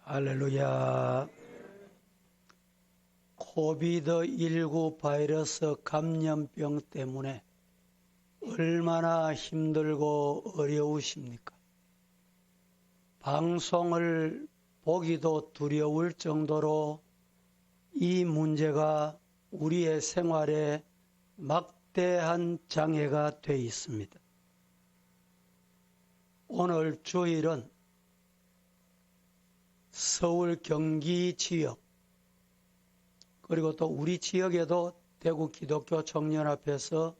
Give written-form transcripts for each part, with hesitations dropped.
할렐루야. 코비드19 바이러스 감염병 때문에 얼마나 힘들고 어려우십니까? 방송을 보기도 두려울 정도로 이 문제가 우리의 생활에 막대한 장애가 되어 있습니다. 오늘 주일은 서울 경기 지역 그리고 또 우리 지역에도 대구 기독교 청년앞에서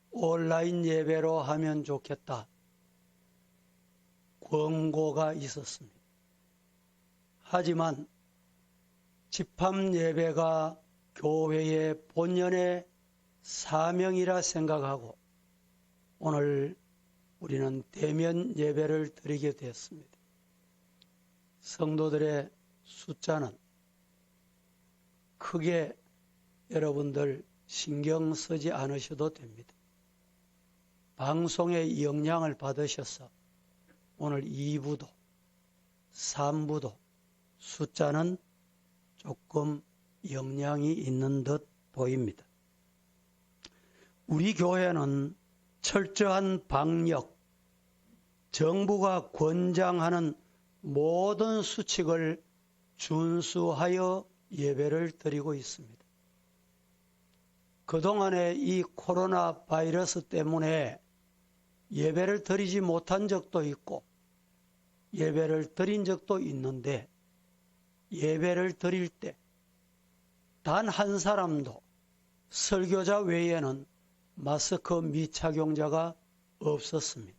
온라인 예배로 하면 좋겠다 권고가 있었습니다. 하지만 집합 예배가 교회의 본연의 사명이라 생각하고 오늘 우리는 대면 예배를 드리게 되었습니다. 성도들의 숫자는 크게 여러분들 신경 쓰지 않으셔도 됩니다. 방송의 영향을 받으셔서 오늘 2부도 3부도 숫자는 조금 영향이 있는 듯 보입니다. 우리 교회는 철저한 방역, 정부가 권장하는 모든 수칙을 준수하여 예배를 드리고 있습니다. 그동안에 이 코로나 바이러스 때문에 예배를 드리지 못한 적도 있고 예배를 드린 적도 있는데 예배를 드릴 때 단 한 사람도 설교자 외에는 마스크 미착용자가 없었습니다.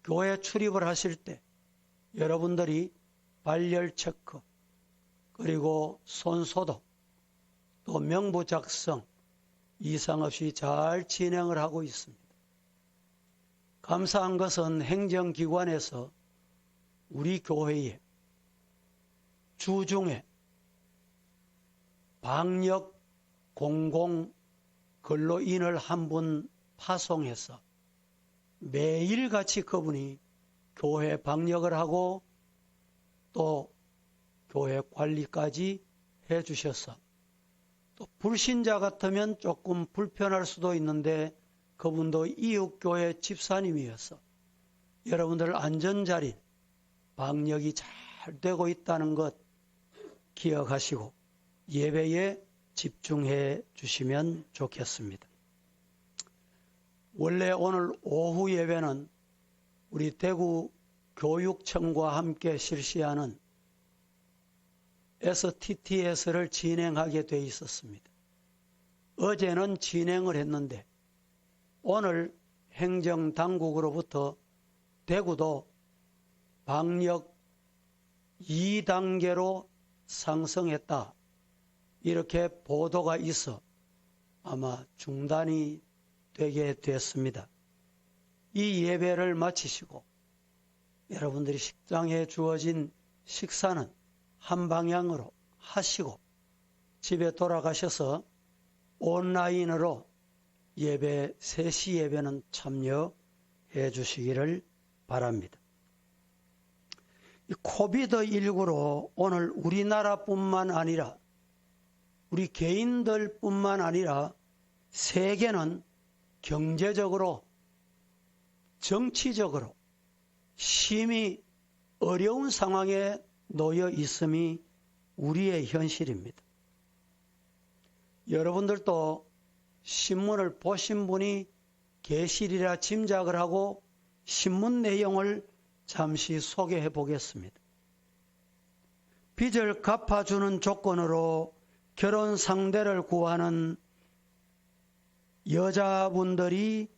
교회 출입을 하실 때 여러분들이 발열 체크 그리고 손 소독 또 명부 작성 이상 없이 잘 진행을 하고 있습니다. 감사한 것은 행정기관에서 우리 교회에 주중에 방역 공공 근로인을 한 분 파송해서 매일같이 그분이 교회 방역을 하고 또 교회 관리까지 해주셔서 또 불신자 같으면 조금 불편할 수도 있는데 그분도 이웃교회 집사님이어서 여러분들 안전자리 방역이 잘 되고 있다는 것 기억하시고 예배에 집중해 주시면 좋겠습니다. 원래 오늘 오후 예배는 우리 대구 교육청과 함께 실시하는 STTS를 진행하게 돼 있었습니다. 어제는 진행을 했는데 오늘 행정당국으로부터 대구도 방역 2단계로 상승했다 이렇게 보도가 있어 아마 중단이 되게 됐습니다. 이 예배를 마치시고 여러분들이 식당에 주어진 식사는 한 방향으로 하시고 집에 돌아가셔서 온라인으로 예배 3시 예배는 참여해 주시기를 바랍니다. 이 코비드19로 오늘 우리나라뿐만 아니라 우리 개인들뿐만 아니라 세계는 경제적으로 정치적으로 심히 어려운 상황에 놓여 있음이 우리의 현실입니다. 여러분들도 신문을 보신 분이 계시리라 짐작을 하고 신문 내용을 잠시 소개해 보겠습니다. 빚을 갚아주는 조건으로 결혼 상대를 구하는 여자분들이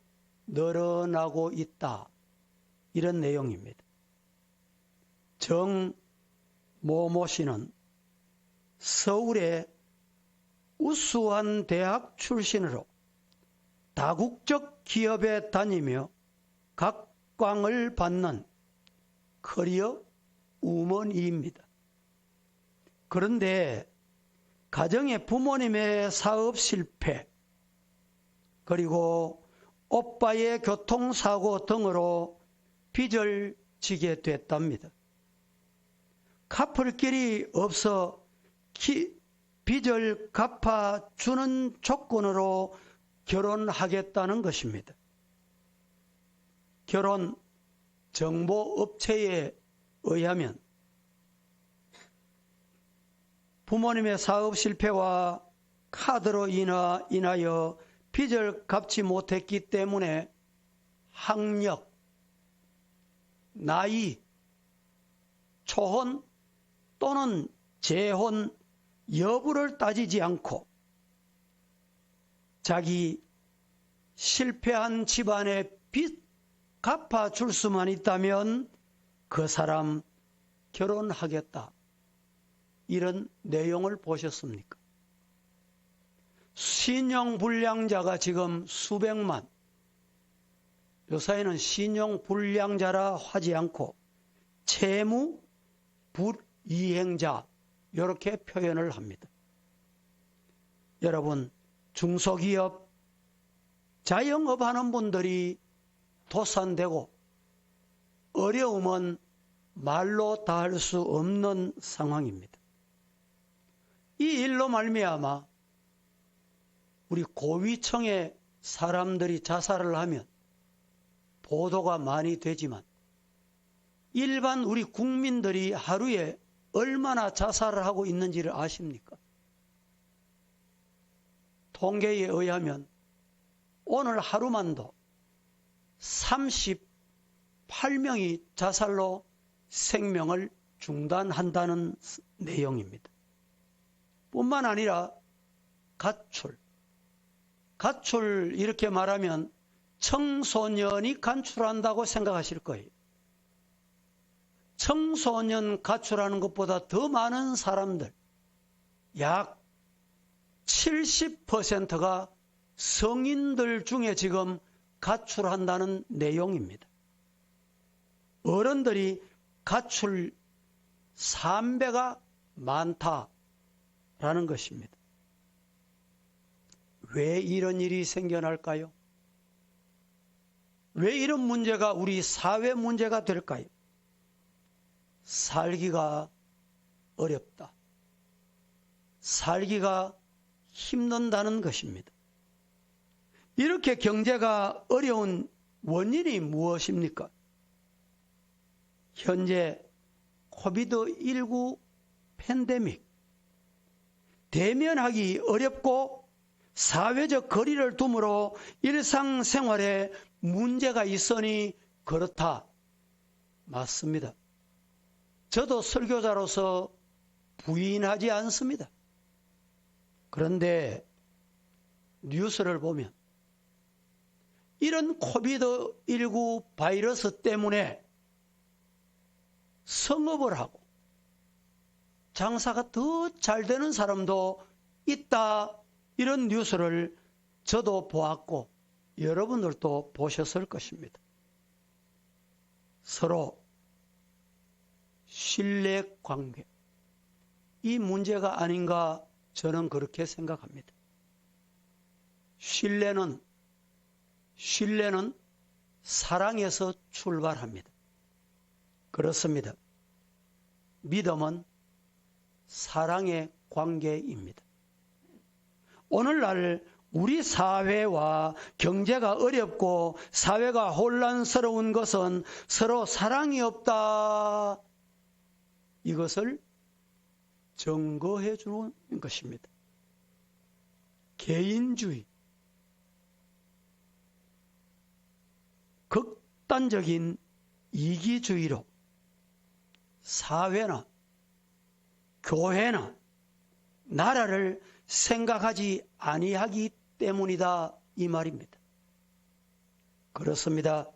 늘어나고 있다. 이런 내용입니다. 정모모 씨는 서울의 우수한 대학 출신으로 다국적 기업에 다니며 각광을 받는 커리어 우먼이입니다. 그런데 가정의 부모님의 사업 실패 그리고 오빠의 교통사고 등으로 빚을 지게 됐답니다. 갚을 길이 없어 빚을 갚아주는 조건으로 결혼하겠다는 것입니다. 결혼 정보업체에 의하면 부모님의 사업 실패와 카드로 인하여 빚을 갚지 못했기 때문에 학력, 나이, 초혼 또는 재혼 여부를 따지지 않고 자기 실패한 집안의 빚 갚아줄 수만 있다면 그 사람 결혼하겠다. 이런 내용을 보셨습니까? 신용불량자가 지금 수백만, 요사이는 신용불량자라 하지 않고 채무 불이행자 이렇게 표현을 합니다. 여러분, 중소기업, 자영업 하는 분들이 도산되고 어려움은 말로 다 할 수 없는 상황입니다. 이 일로 말미암아 우리 고위층의 사람들이 자살을 하면 보도가 많이 되지만 일반 우리 국민들이 하루에 얼마나 자살을 하고 있는지를 아십니까? 통계에 의하면 오늘 하루만도 38명이 자살로 생명을 중단한다는 내용입니다. 뿐만 아니라 가출 이렇게 말하면 청소년이 가출한다고 생각하실 거예요. 청소년 가출하는 것보다 더 많은 사람들, 약 70%가 성인들 중에 지금 가출한다는 내용입니다. 어른들이 가출 3배가 많다라는 것입니다. 왜 이런 일이 생겨날까요? 왜 이런 문제가 우리 사회 문제가 될까요? 살기가 어렵다. 살기가 힘든다는 것입니다. 이렇게 경제가 어려운 원인이 무엇입니까? 현재 코비드19 팬데믹, 대면하기 어렵고 사회적 거리를 두므로 일상생활에 문제가 있으니 그렇다. 맞습니다. 저도 설교자로서 부인하지 않습니다. 그런데 뉴스를 보면 이런 코비드19 바이러스 때문에 성업을 하고 장사가 더 잘 되는 사람도 있다. 이런 뉴스를 저도 보았고 여러분들도 보셨을 것입니다. 서로 신뢰관계, 이 문제가 아닌가 저는 그렇게 생각합니다. 신뢰는 사랑에서 출발합니다. 그렇습니다. 믿음은 사랑의 관계입니다. 오늘날 우리 사회와 경제가 어렵고 사회가 혼란스러운 것은 서로 사랑이 없다. 이것을 증거해 주는 것입니다. 개인주의, 극단적인 이기주의로 사회나 교회나 나라를 생각하지 아니하기 때문이다 이 말입니다. 그렇습니다.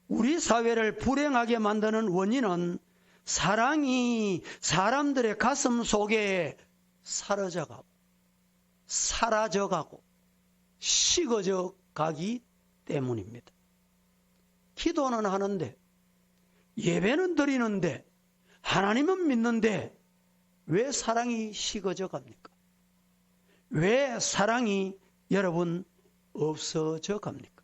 우리 사회를 불행하게 만드는 원인은 사랑이 사람들의 가슴 속에 사라져가고 식어져 가기 때문입니다. 기도는 하는데 예배는 드리는데 하나님은 믿는데 왜 사랑이 식어져 갑니까? 왜 사랑이 여러분 없어져 갑니까?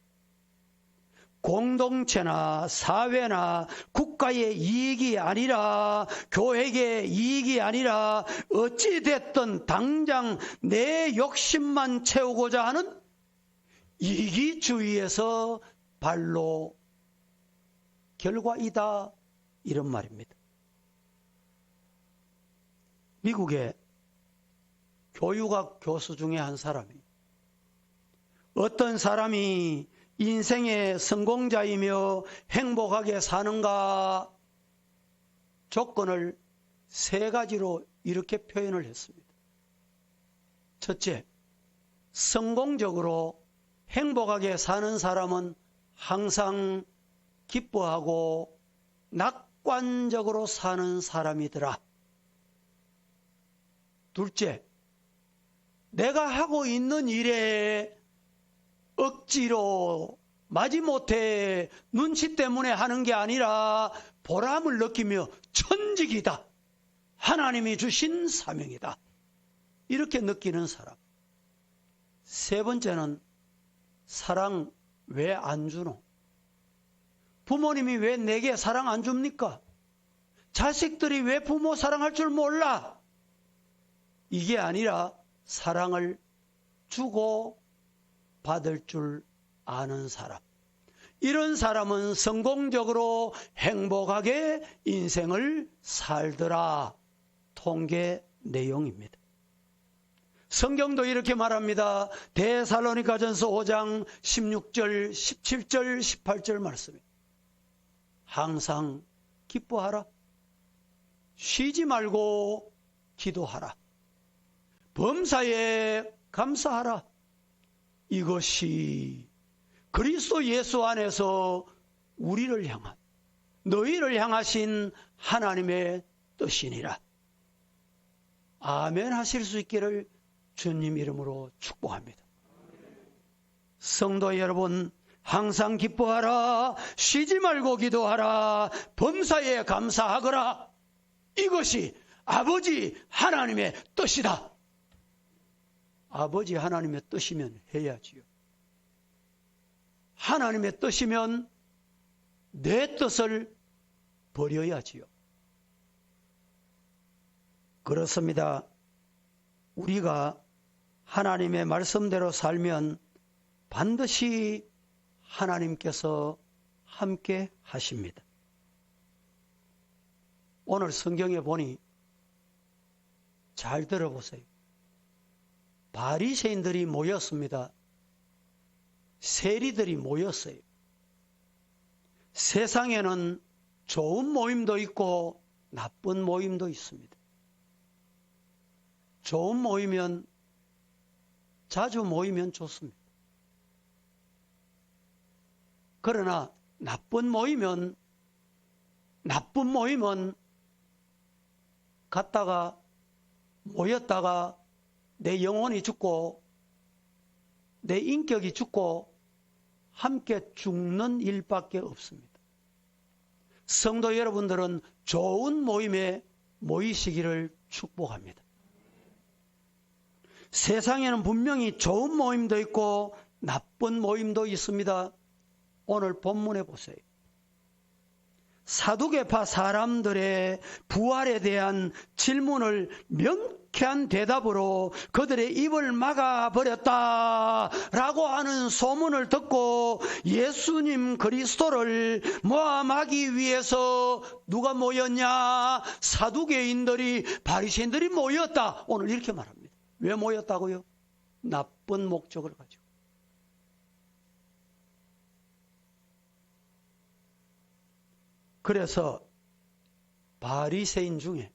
공동체나 사회나 국가의 이익이 아니라 교회의 이익이 아니라 어찌됐든 당장 내 욕심만 채우고자 하는 이기주의에서 발로 결과이다, 이런 말입니다. 미국의 교육학 교수 중에 한 사람이 어떤 사람이 인생의 성공자이며 행복하게 사는가 조건을 3가지로 이렇게 표현을 했습니다. 첫째, 성공적으로 행복하게 사는 사람은 항상 기뻐하고 낙관적으로 사는 사람이더라. 둘째, 내가 하고 있는 일에 억지로 마지못해 눈치 때문에 하는 게 아니라 보람을 느끼며 천직이다, 하나님이 주신 사명이다, 이렇게 느끼는 사람. 3번째는 사랑 왜 안 주노? 부모님이 왜 내게 사랑 안 줍니까? 자식들이 왜 부모 사랑할 줄 몰라? 이게 아니라 사랑을 주고 받을 줄 아는 사람. 이런 사람은 성공적으로 행복하게 인생을 살더라. 통계 내용입니다. 성경도 이렇게 말합니다. 데살로니가전서 5장 16절, 17절, 18절 말씀입니다. 항상 기뻐하라. 쉬지 말고 기도하라. 범사에 감사하라. 이것이 그리스도 예수 안에서 우리를 향한, 너희를 향하신 하나님의 뜻이니라. 아멘 하실 수 있기를 주님 이름으로 축복합니다. 성도 여러분, 항상 기뻐하라. 쉬지 말고 기도하라. 범사에 감사하거라. 이것이 아버지 하나님의 뜻이다. 아버지 하나님의 뜻이면 해야지요. 하나님의 뜻이면 내 뜻을 버려야지요. 그렇습니다. 우리가 하나님의 말씀대로 살면 반드시 하나님께서 함께 하십니다. 오늘 성경에 보니 잘 들어보세요. 바리새인들이 모였습니다. 세리들이 모였어요. 세상에는 좋은 모임도 있고 나쁜 모임도 있습니다. 좋은 모이면, 자주 모이면 좋습니다. 그러나 나쁜 모임은 갔다가 모였다가 내 영혼이 죽고 내 인격이 죽고 함께 죽는 일밖에 없습니다. 성도 여러분들은 좋은 모임에 모이시기를 축복합니다. 세상에는 분명히 좋은 모임도 있고 나쁜 모임도 있습니다. 오늘 본문에 보세요. 사두개파 사람들의 부활에 대한 질문을 명쾌한 대답으로 그들의 입을 막아버렸다라고 하는 소문을 듣고 예수님 그리스도를 모함하기 위해서 누가 모였냐? 사두개인들이, 바리새인들이 모였다. 오늘 이렇게 말합니다. 왜 모였다고요? 나쁜 목적을 가지고. 그래서 바리새인 중에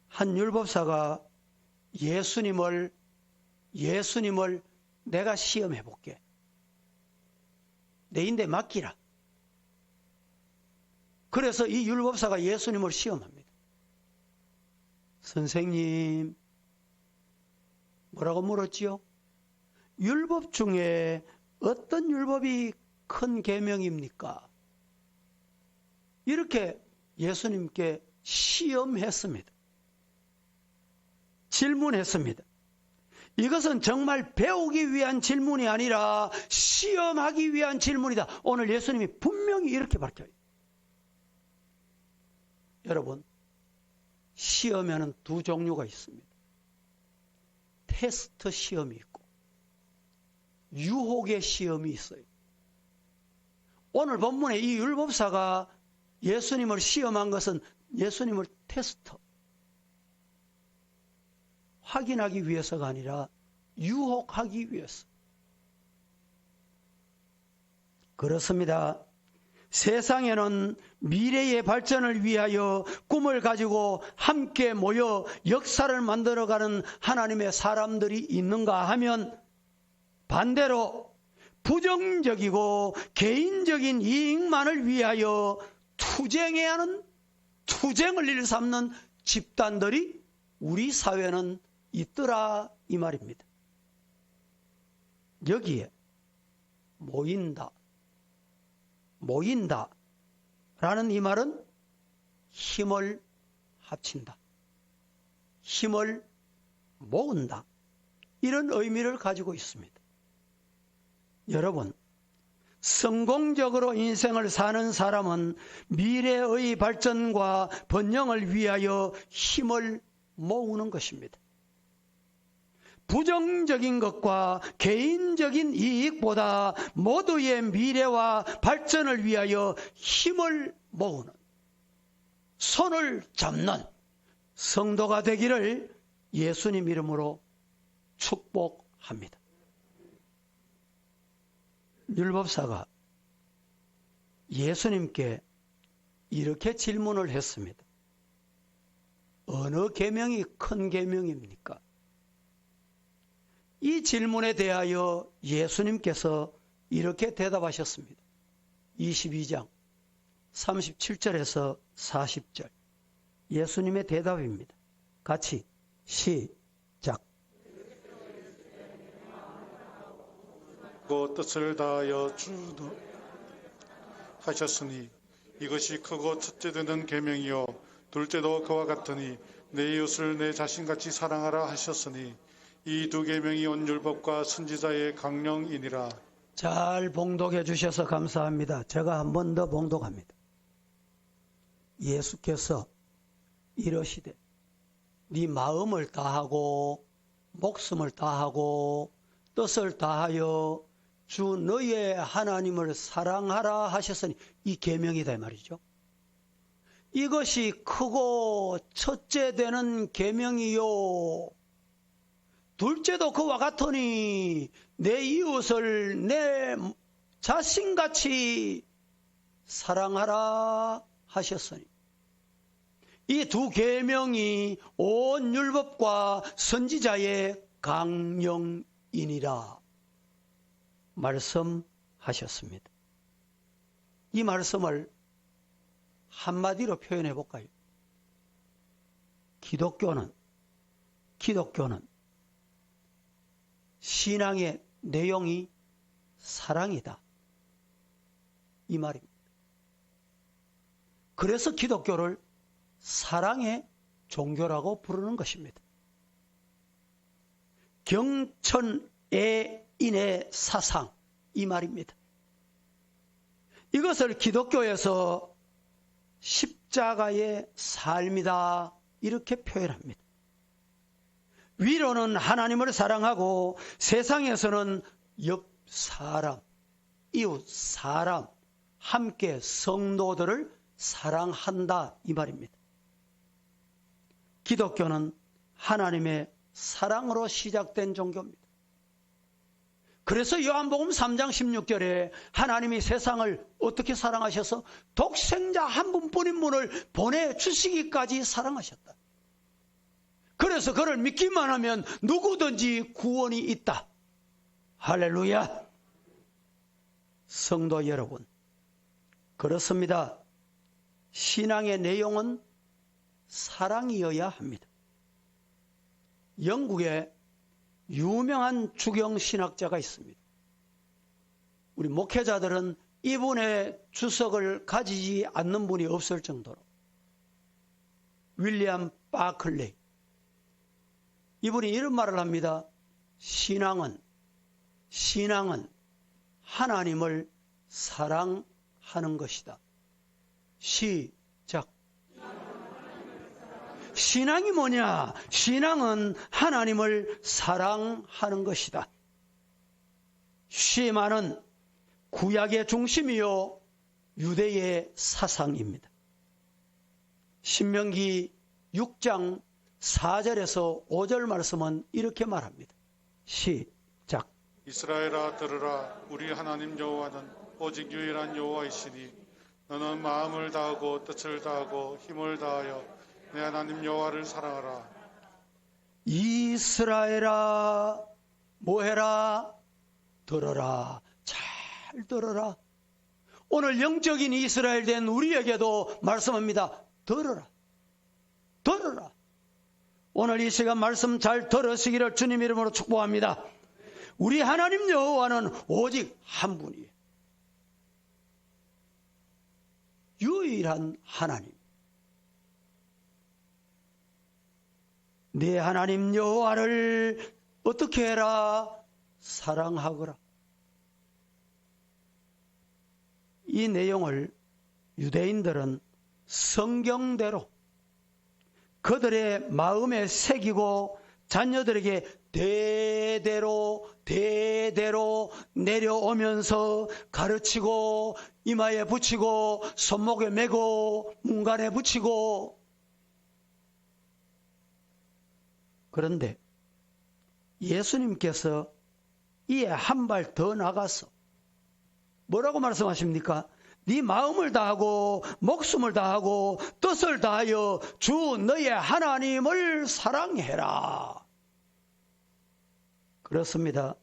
한 율법사가 예수님을 내가 시험해 볼게. 내 인대 맡기라. 그래서 이 율법사가 예수님을 시험합니다. 선생님, 뭐라고 물었지요? 율법 중에 어떤 율법이 큰 계명입니까? 이렇게 예수님께 시험했습니다. 질문했습니다. 이것은 정말 배우기 위한 질문이 아니라 시험하기 위한 질문이다. 오늘 예수님이 분명히 이렇게 밝혀요. 여러분, 시험에는 두 종류가 있습니다. 테스트 시험이 있고 유혹의 시험이 있어요. 오늘 본문에 이 율법사가 예수님을 시험한 것은 예수님을 테스트, 확인하기 위해서가 아니라 유혹하기 위해서. 그렇습니다. 세상에는 미래의 발전을 위하여 꿈을 가지고 함께 모여 역사를 만들어가는 하나님의 사람들이 있는가 하면 반대로 부정적이고 개인적인 이익만을 위하여 투쟁해야 하는, 투쟁을 일삼는 집단들이 우리 사회는 있더라 이 말입니다. 여기에 모인다 라는 이 말은 힘을 합친다, 힘을 모은다, 이런 의미를 가지고 있습니다. 여러분, 성공적으로 인생을 사는 사람은 미래의 발전과 번영을 위하여 힘을 모으는 것입니다. 부정적인 것과 개인적인 이익보다 모두의 미래와 발전을 위하여 힘을 모으는, 손을 잡는 성도가 되기를 예수님 이름으로 축복합니다. 율법사가 예수님께 이렇게 질문을 했습니다. 어느 계명이 큰 계명입니까? 이 질문에 대하여 예수님께서 이렇게 대답하셨습니다. 22장 37절에서 40절 예수님의 대답입니다. 같이 시작. 그 뜻을 다하여 주도 하셨으니 이것이 크고 첫째 되는 계명이요 둘째도 그와 같으니 내 이웃을 내 자신같이 사랑하라 하셨으니 이 두 계명이 온 율법과 선지자의 강령이니라. 잘 봉독해 주셔서 감사합니다. 제가 한 번 더 봉독합니다. 예수께서 이러시되 네 마음을 다하고 목숨을 다하고 뜻을 다하여 주 너의 하나님을 사랑하라 하셨으니 이 계명이다 이 말이죠. 이것이 크고 첫째 되는 계명이요 둘째도 그와 같으니 내 이웃을 내 자신같이 사랑하라 하셨으니 이 두 계명이 온 율법과 선지자의 강령이니라 말씀하셨습니다. 이 말씀을 한마디로 표현해 볼까요? 기독교는 신앙의 내용이 사랑이다 이 말입니다. 그래서 기독교를 사랑의 종교라고 부르는 것입니다. 경천애인의 사상 이 말입니다. 이것을 기독교에서 십자가의 삶이다 이렇게 표현합니다. 위로는 하나님을 사랑하고 세상에서는 옆 사람, 이웃 사람, 함께 성도들을 사랑한다 이 말입니다. 기독교는 하나님의 사랑으로 시작된 종교입니다. 그래서 요한복음 3장 16절에 하나님이 세상을 어떻게 사랑하셔서 독생자 한 분뿐인 분을 보내주시기까지 사랑하셨다. 그래서 그를 믿기만 하면 누구든지 구원이 있다. 할렐루야. 성도 여러분, 그렇습니다. 신앙의 내용은 사랑이어야 합니다. 영국에 유명한 주경신학자가 있습니다. 우리 목회자들은 이분의 주석을 가지지 않는 분이 없을 정도로 윌리엄 바클레이, 이분이 이런 말을 합니다. 신앙은 하나님을 사랑하는 것이다. 시작. 신앙이 뭐냐? 신앙은 하나님을 사랑하는 것이다. 쉐마는 구약의 중심이요 유대의 사상입니다. 신명기 6장 4절에서 5절 말씀은 이렇게 말합니다. 시작. 이스라엘아 들으라. 우리 하나님 여호와는 오직 유일한 여호와이시니 너는 마음을 다하고 뜻을 다하고 힘을 다하여 내 하나님 여호와를 사랑하라. 이스라엘아 뭐해라? 들어라. 잘 들어라. 오늘 영적인 이스라엘 된 우리에게도 말씀합니다. 들어라. 들어라. 오늘 이 시간 말씀 잘 들으시기를 주님 이름으로 축복합니다. 우리 하나님 여호와는 오직 한 분이에요. 유일한 하나님. 내 하나님 여호와를 어떻게 해라? 사랑하거라. 이 내용을 유대인들은 성경대로 그들의 마음에 새기고 자녀들에게 대대로 내려오면서 가르치고 이마에 붙이고 손목에 메고 문간에 붙이고. 그런데 예수님께서 이에 한 발 더 나가서 뭐라고 말씀하십니까? 네 마음을 다하고 목숨을 다하고 뜻을 다하여 주 너의 하나님을 사랑해라. 그렇습니다.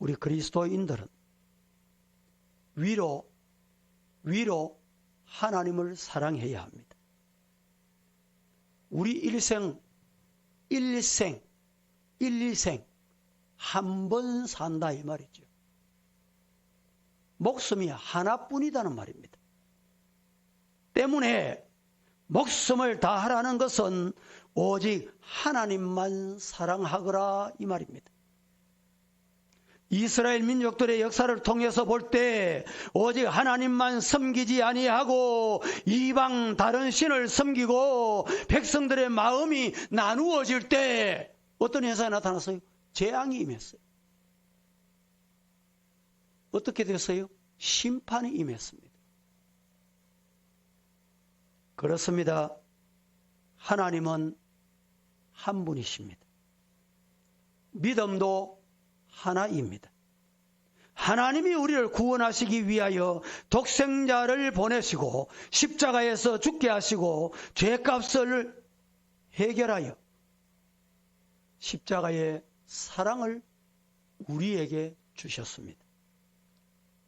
우리 그리스도인들은 위로 하나님을 사랑해야 합니다. 우리 일생 한 번 산다 이 말이죠. 목숨이 하나뿐이다는 말입니다. 때문에 목숨을 다하라는 것은 오직 하나님만 사랑하거라 이 말입니다. 이스라엘 민족들의 역사를 통해서 볼 때 오직 하나님만 섬기지 아니하고 이방 다른 신을 섬기고 백성들의 마음이 나누어질 때 어떤 현상이 나타났어요? 재앙이 임했어요. 어떻게 됐어요? 심판이 임했습니다. 그렇습니다. 하나님은 한 분이십니다. 믿음도 하나입니다. 하나님이 우리를 구원하시기 위하여 독생자를 보내시고 십자가에서 죽게 하시고 죄값을 해결하여 십자가의 사랑을 우리에게 주셨습니다.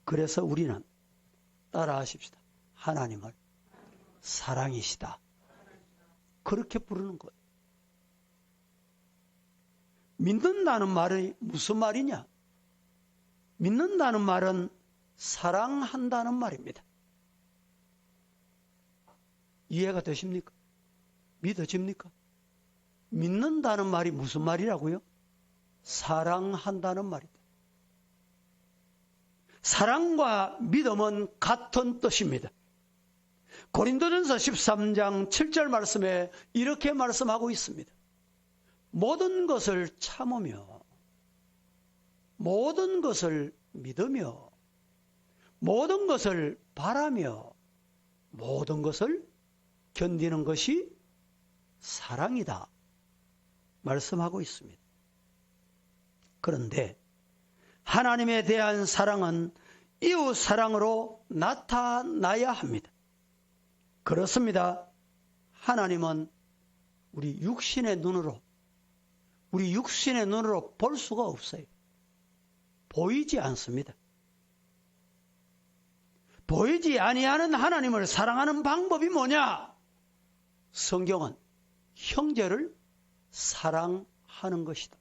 그래서 우리는 따라하십시다. 하나님을 사랑이시다. 그렇게 부르는 거예요. 믿는다는 말이 무슨 말이냐? 믿는다는 말은 사랑한다는 말입니다. 이해가 되십니까? 믿어집니까? 믿는다는 말이 무슨 말이라고요? 사랑한다는 말이다. 사랑과 믿음은 같은 뜻입니다. 고린도전서 13장 7절 말씀에 이렇게 말씀하고 있습니다. 모든 것을 참으며 모든 것을 믿으며 모든 것을 바라며 모든 것을 견디는 것이 사랑이다 말씀하고 있습니다. 그런데 하나님에 대한 사랑은 이웃 사랑으로 나타나야 합니다. 그렇습니다. 하나님은 우리 육신의 눈으로 볼 수가 없어요. 보이지 않습니다. 보이지 아니하는 하나님을 사랑하는 방법이 뭐냐? 성경은 형제를 사랑하는 것이다.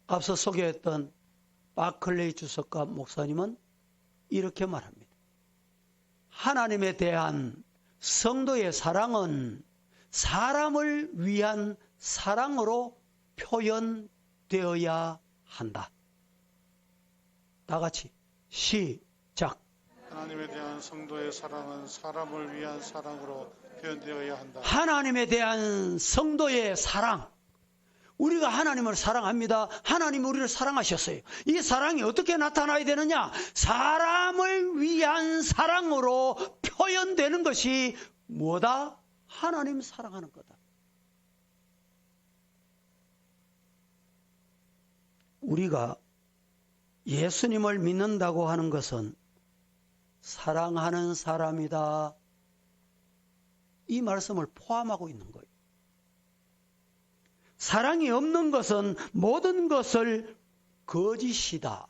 앞서 소개했던 바클레이 주석가 목사님은 이렇게 말합니다. 하나님에 대한 성도의 사랑은 사람을 위한 사랑으로 표현되어야 한다. 다 같이 시작. 하나님에 대한 성도의 사랑은 사람을 위한 사랑으로 표현되어야 한다. 하나님에 대한 성도의 사랑. 우리가 하나님을 사랑합니다. 하나님이 우리를 사랑하셨어요. 이 사랑이 어떻게 나타나야 되느냐? 사람을 위한 사랑으로 표현되는 것이 뭐다? 하나님 사랑하는 거다. 우리가 예수님을 믿는다고 하는 것은 사랑하는 사람이다. 이 말씀을 포함하고 있는 거예요. 사랑이 없는 것은 모든 것을 거짓이다.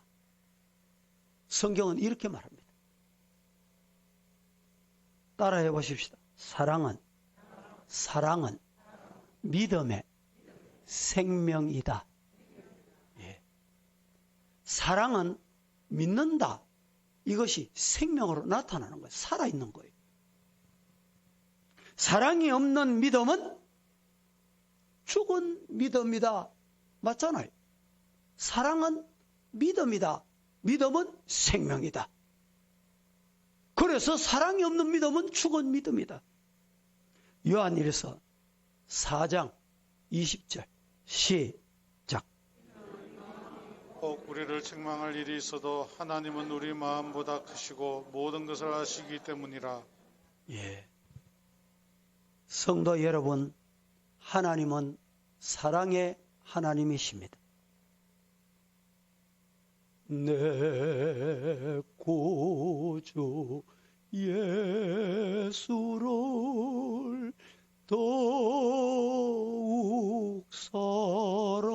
성경은 이렇게 말합니다. 따라해 보십시다. 사랑은 믿음의 생명이다. 예. 사랑은 믿는다. 이것이 생명으로 나타나는 거예요. 살아있는 거예요. 사랑이 없는 믿음은 죽은 믿음이다. 맞잖아요. 사랑은 믿음이다. 믿음은 생명이다. 그래서 사랑이 없는 믿음은 죽은 믿음이다. 요한일서 4장 20절 시작. 혹 우리를 책망할 일이 있어도 하나님은 우리 마음보다 크시고 모든 것을 아시기 때문이라. 예. 성도 여러분, 하나님은 사랑의 하나님이십니다. 내 구주 예수를 더욱 사랑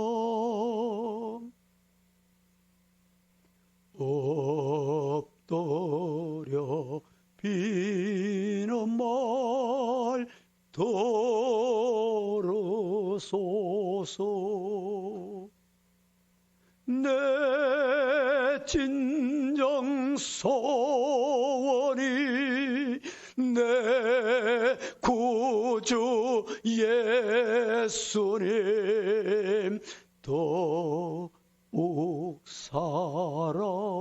엎드려 비는 말 들으소서. 내 진정 소원이 내 구주 예수님 더욱 사랑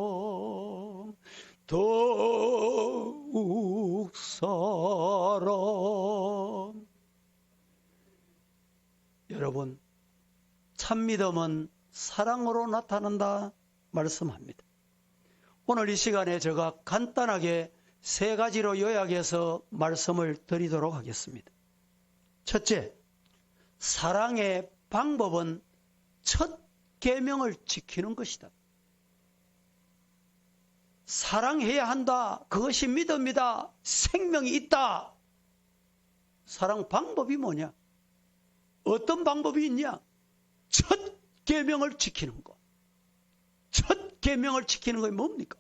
더욱 사랑. 여러분, 참믿음은 사랑으로 나타난다 말씀합니다. 오늘 이 시간에 제가 간단하게 세 가지로 요약해서 말씀을 드리도록 하겠습니다. 첫째, 사랑의 방법은 첫 계명을 지키는 것이다. 사랑해야 한다. 그것이 믿음이다. 생명이 있다. 사랑 방법이 뭐냐? 어떤 방법이 있냐? 첫 계명을 지키는 것. 첫 계명을 지키는 것이 뭡니까?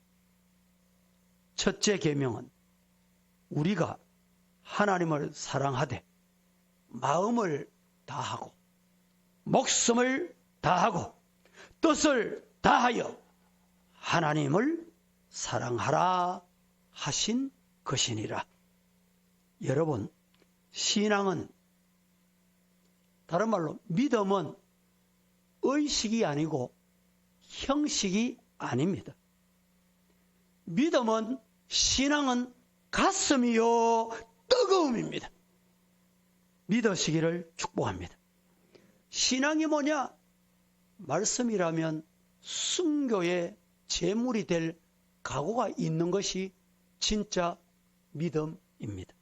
첫째 계명은 우리가 하나님을 사랑하되 마음을 다하고 목숨을 다하고 뜻을 다하여 하나님을 사랑하라 하신 것이니라. 여러분, 신앙은, 다른 말로 믿음은 의식이 아니고 형식이 아닙니다. 믿음은, 신앙은 가슴이요 뜨거움입니다. 믿으시기를 축복합니다. 신앙이 뭐냐? 말씀이라면 순교의 제물이 될 각오가 있는 것이 진짜 믿음입니다.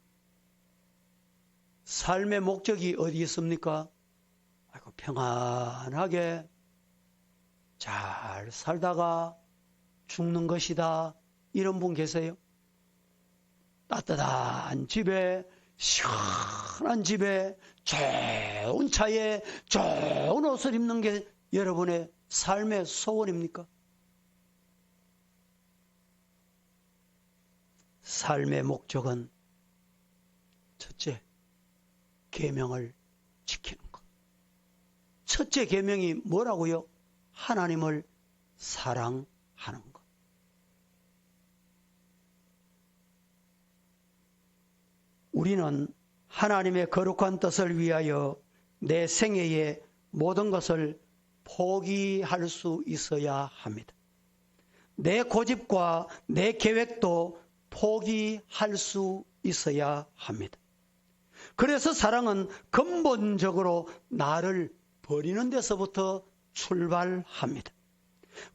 삶의 목적이 어디 있습니까? 평안하게 잘 살다가 죽는 것이다. 이런 분 계세요? 따뜻한 집에, 시원한 집에, 좋은 차에, 좋은 옷을 입는 게 여러분의 삶의 소원입니까? 삶의 목적은 첫째, 계명을 지키는 것. 첫째 계명이 뭐라고요? 하나님을 사랑하는 것. 우리는 하나님의 거룩한 뜻을 위하여 내 생애에 모든 것을 포기할 수 있어야 합니다. 내 고집과 내 계획도 포기할 수 있어야 합니다. 그래서 사랑은 근본적으로 나를 버리는 데서부터 출발합니다.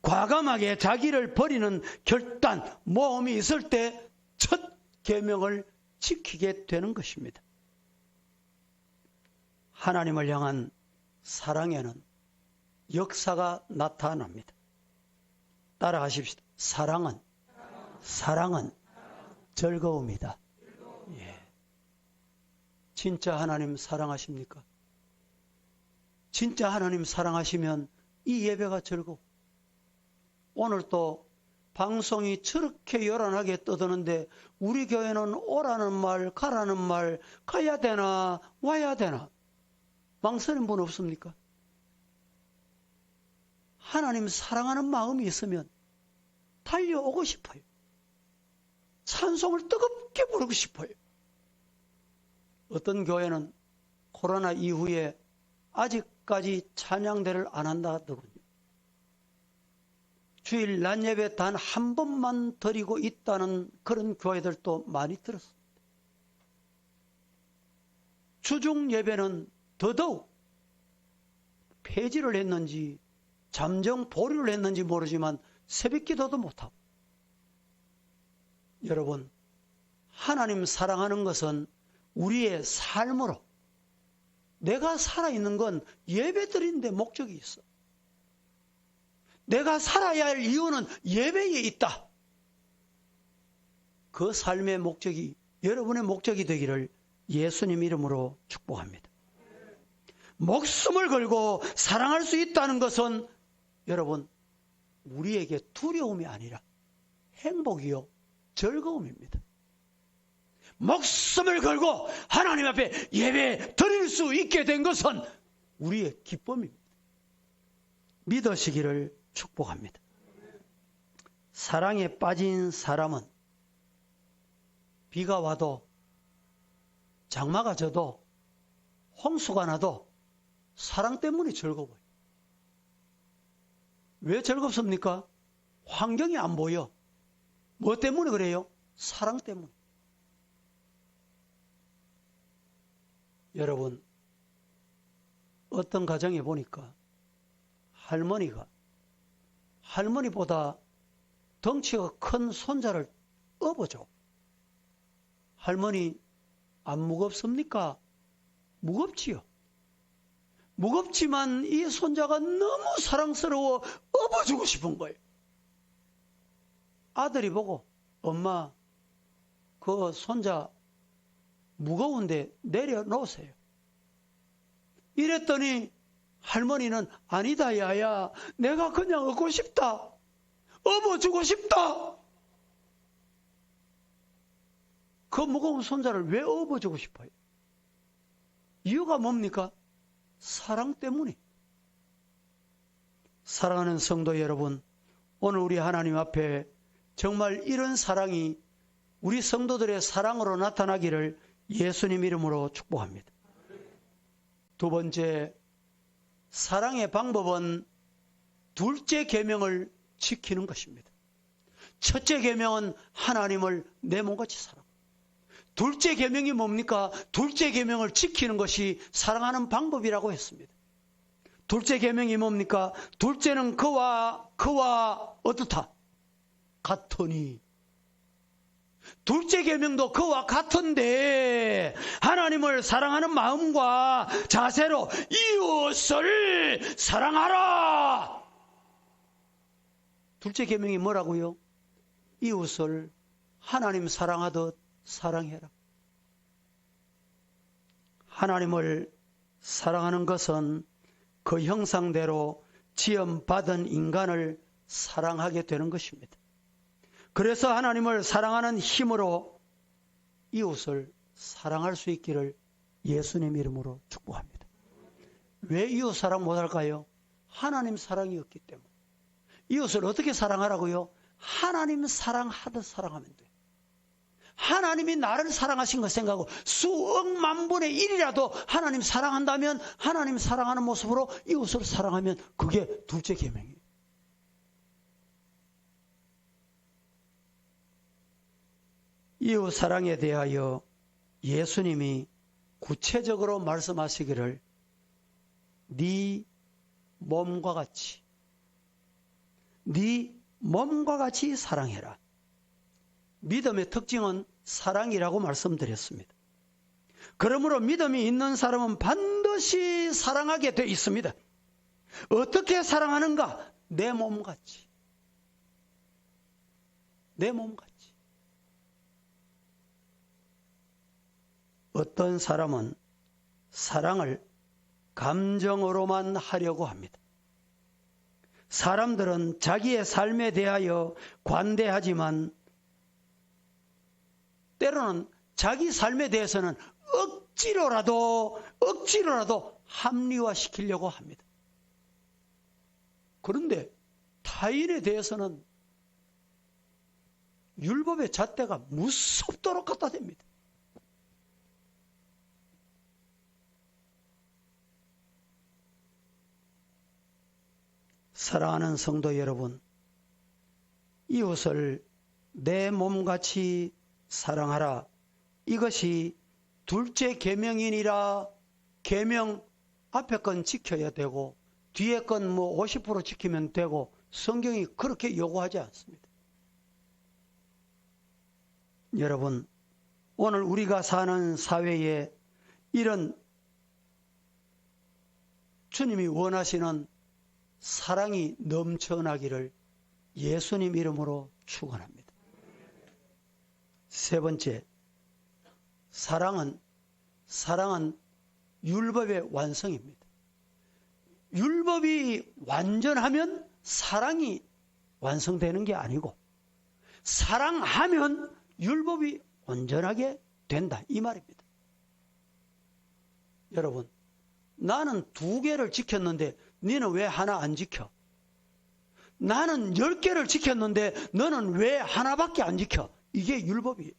과감하게 자기를 버리는 결단, 모험이 있을 때 첫 계명을 지키게 되는 것입니다. 하나님을 향한 사랑에는 역사가 나타납니다. 따라하십시다. 사랑은 즐거움이다. 예. 진짜 하나님 사랑하십니까? 진짜 하나님 사랑하시면 이 예배가 즐거워. 오늘 또 방송이 저렇게 요란하게 떠드는데 우리 교회는 오라는 말, 가라는 말, 가야 되나 와야 되나 망설인 분 없습니까? 하나님 사랑하는 마음이 있으면 달려오고 싶어요. 찬송을 뜨겁게 부르고 싶어요. 어떤 교회는 코로나 이후에 아직까지 찬양대를 안 한다 하더군요. 주일 낮 예배 단 한 번만 드리고 있다는 그런 교회들도 많이 들었습니다. 주중 예배는 더더욱 폐지를 했는지 잠정 보류를 했는지 모르지만 새벽 기도도 못하고. 여러분, 하나님 사랑하는 것은 우리의 삶으로, 내가 살아있는 건 예배 드리는데 목적이 있어. 내가 살아야 할 이유는 예배에 있다. 그 삶의 목적이 여러분의 목적이 되기를 예수님 이름으로 축복합니다. 목숨을 걸고 사랑할 수 있다는 것은 여러분, 우리에게 두려움이 아니라 행복이요 즐거움입니다. 목숨을 걸고 하나님 앞에 예배 드릴 수 있게 된 것은 우리의 기쁨입니다. 믿으시기를 축복합니다. 사랑에 빠진 사람은 비가 와도 장마가 져도 홍수가 나도 사랑 때문에 즐거워요. 왜 즐겁습니까? 환경이 안 보여. 뭐 때문에 그래요? 사랑 때문에. 여러분, 어떤 가정에 보니까 할머니보다 덩치가 큰 손자를 업어줘. 할머니 안 무겁습니까? 무겁지요. 무겁지만 이 손자가 너무 사랑스러워 업어주고 싶은 거예요. 아들이 보고 엄마 그 손자 무거운데 내려놓으세요. 이랬더니 할머니는 아니다 야야 내가 그냥 업고 싶다. 업어주고 싶다. 그 무거운 손자를 왜 업어주고 싶어요? 이유가 뭡니까? 사랑 때문에. 사랑하는 성도 여러분, 오늘 우리 하나님 앞에 정말 이런 사랑이 우리 성도들의 사랑으로 나타나기를 예수님 이름으로 축복합니다. 두 번째, 사랑의 방법은 둘째 계명을 지키는 것입니다. 첫째 계명은 하나님을 내 몸같이 사랑. 둘째 계명이 뭡니까? 둘째 계명을 지키는 것이 사랑하는 방법이라고 했습니다. 둘째 계명이 뭡니까? 둘째는 그와 어떻다? 같으니. 둘째 계명도 그와 같은데 하나님을 사랑하는 마음과 자세로 이웃을 사랑하라. 둘째 계명이 뭐라고요? 이웃을 하나님 사랑하듯 사랑해라. 하나님을 사랑하는 것은 그 형상대로 지음받은 인간을 사랑하게 되는 것입니다. 그래서 하나님을 사랑하는 힘으로 이웃을 사랑할 수 있기를 예수님 이름으로 축복합니다. 왜 이웃 사랑 못할까요? 하나님 사랑이 없기 때문에. 이웃을 어떻게 사랑하라고요? 하나님 사랑하듯 사랑하면 돼요. 하나님이 나를 사랑하신 것 생각하고 수억만 분의 1이라도 하나님 사랑한다면 하나님 사랑하는 모습으로 이웃을 사랑하면 그게 둘째 계명이에요. 이웃 사랑에 대하여 예수님이 구체적으로 말씀하시기를 네 몸과 같이 사랑해라. 믿음의 특징은 사랑이라고 말씀드렸습니다. 그러므로 믿음이 있는 사람은 반드시 사랑하게 돼 있습니다. 어떻게 사랑하는가? 내 몸같이. 내 몸같이. 어떤 사람은 사랑을 감정으로만 하려고 합니다. 사람들은 자기의 삶에 대하여 관대하지만 때로는 자기 삶에 대해서는 억지로라도 합리화시키려고 합니다. 그런데 타인에 대해서는 율법의 잣대가 무섭도록 갖다 댑니다. 사랑하는 성도 여러분, 이웃을 내 몸같이 사랑하라. 이것이 둘째 계명이니라. 계명 앞에 건 지켜야 되고 뒤에 건 50% 지키면 되고 성경이 그렇게 요구하지 않습니다. 여러분, 오늘 우리가 사는 사회에 이런 주님이 원하시는 사랑이 넘쳐나기를 예수님 이름으로 축원합니다. 세 번째, 사랑은 율법의 완성입니다. 율법이 완전하면 사랑이 완성되는 게 아니고 사랑하면 율법이 온전하게 된다 이 말입니다. 여러분, 나는 2개를 지켰는데 너는 왜 하나 안 지켜? 나는 10개를 지켰는데 너는 왜 하나밖에 안 지켜? 이게 율법이에요.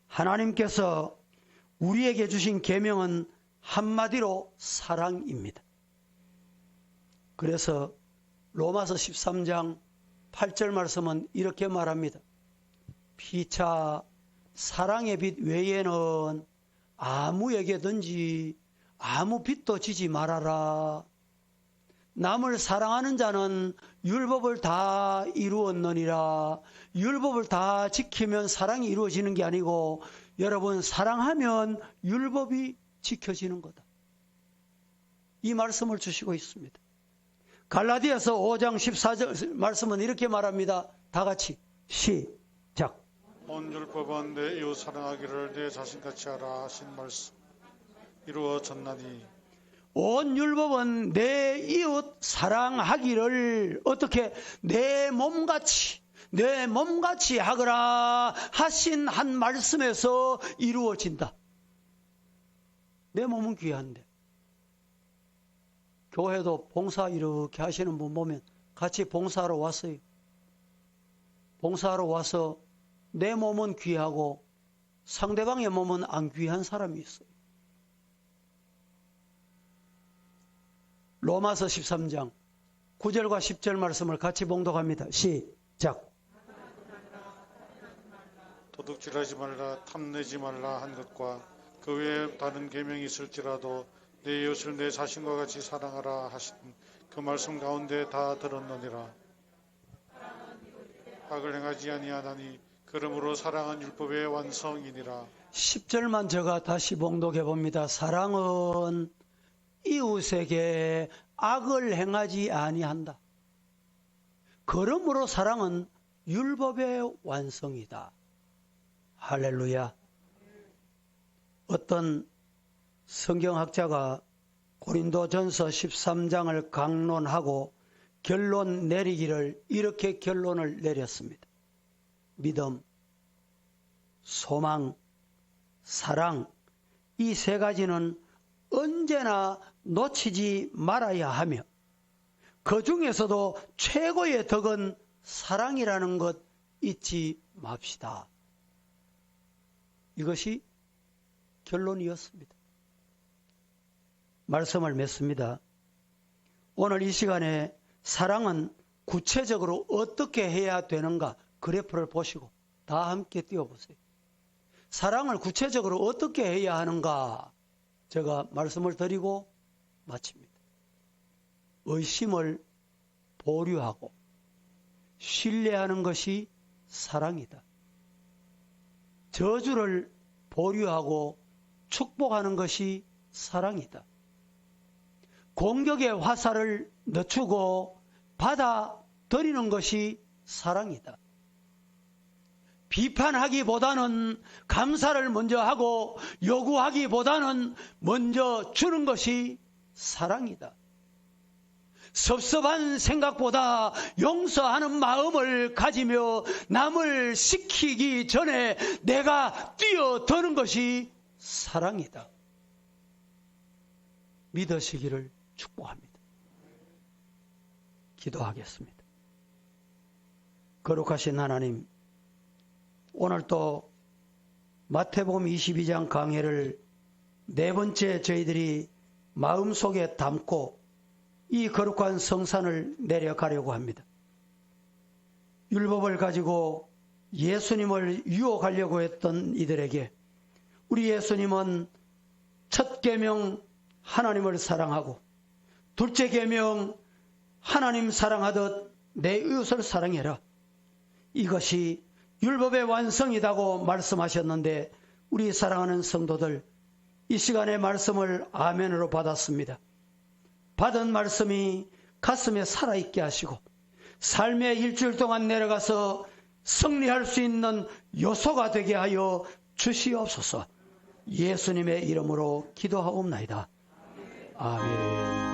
하나님께서 우리에게 주신 계명은 한마디로 사랑입니다. 그래서 로마서 13장 8절 말씀은 이렇게 말합니다. 피차 사랑의 빛 외에는 아무에게든지 아무 빚도 지지 말아라. 남을 사랑하는 자는 율법을 다 이루었느니라. 율법을 다 지키면 사랑이 이루어지는 게 아니고 여러분, 사랑하면 율법이 지켜지는 거다. 이 말씀을 주시고 있습니다. 갈라디아서 5장 14절 말씀은 이렇게 말합니다. 다 같이 시작. 온 율법은 내 이웃 사랑하기를 내 자신같이 하라 하신 말씀 이루어졌나니 온 율법은 내 이웃 사랑하기를 어떻게 내 몸같이 하거라 하신 한 말씀에서 이루어진다. 내 몸은 귀한데 교회도 봉사 이렇게 하시는 분 보면 같이 봉사하러 왔어요. 봉사하러 와서 내 몸은 귀하고 상대방의 몸은 안 귀한 사람이 있어요. 로마서 13장 9절과 10절 말씀을 같이 봉독합니다. 시작. 도둑질하지 말라, 탐내지 말라 한 것과 그 외에 다른 계명이 있을지라도 내 이웃을 내 자신과 같이 사랑하라 하신 그 말씀 가운데 다 들었느니라. 악을 행하지 아니하나니 그러므로 사랑은 율법의 완성이니라. 10절만 제가 다시 봉독해 봅니다. 사랑은 이웃에게 악을 행하지 아니한다. 그러므로 사랑은 율법의 완성이다. 할렐루야. 어떤 성경학자가 고린도전서 13장을 강론하고 결론 내리기를 이렇게 결론을 내렸습니다. 믿음, 소망, 사랑, 이 세 가지는 언제나 놓치지 말아야 하며 그 중에서도 최고의 덕은 사랑이라는 것 잊지 맙시다. 이것이 결론이었습니다. 말씀을 맺습니다. 오늘 이 시간에 사랑은 구체적으로 어떻게 해야 되는가 그래프를 보시고 다 함께 띄워보세요. 사랑을 구체적으로 어떻게 해야 하는가 제가 말씀을 드리고 마칩니다. 의심을 보류하고 신뢰하는 것이 사랑이다. 저주를 보류하고 축복하는 것이 사랑이다. 공격의 화살을 늦추고 받아들이는 것이 사랑이다. 비판하기보다는 감사를 먼저 하고 요구하기보다는 먼저 주는 것이 사랑이다. 섭섭한 생각보다 용서하는 마음을 가지며 남을 시키기 전에 내가 뛰어드는 것이 사랑이다. 믿으시기를 축복합니다. 기도하겠습니다. 거룩하신 하나님, 오늘 또 마태복음 22장 강해를 네 번째 저희들이 마음속에 담고 이 거룩한 성산을 내려가려고 합니다. 율법을 가지고 예수님을 유혹하려고 했던 이들에게 우리 예수님은 첫 계명 하나님을 사랑하고 둘째 계명 하나님 사랑하듯 내 이웃을 사랑해라. 이것이 율법의 완성이라고 말씀하셨는데 우리 사랑하는 성도들 이 시간에 말씀을 아멘으로 받았습니다. 받은 말씀이 가슴에 살아있게 하시고 삶의 일주일 동안 내려가서 승리할 수 있는 요소가 되게 하여 주시옵소서. 예수님의 이름으로 기도하옵나이다. 아멘.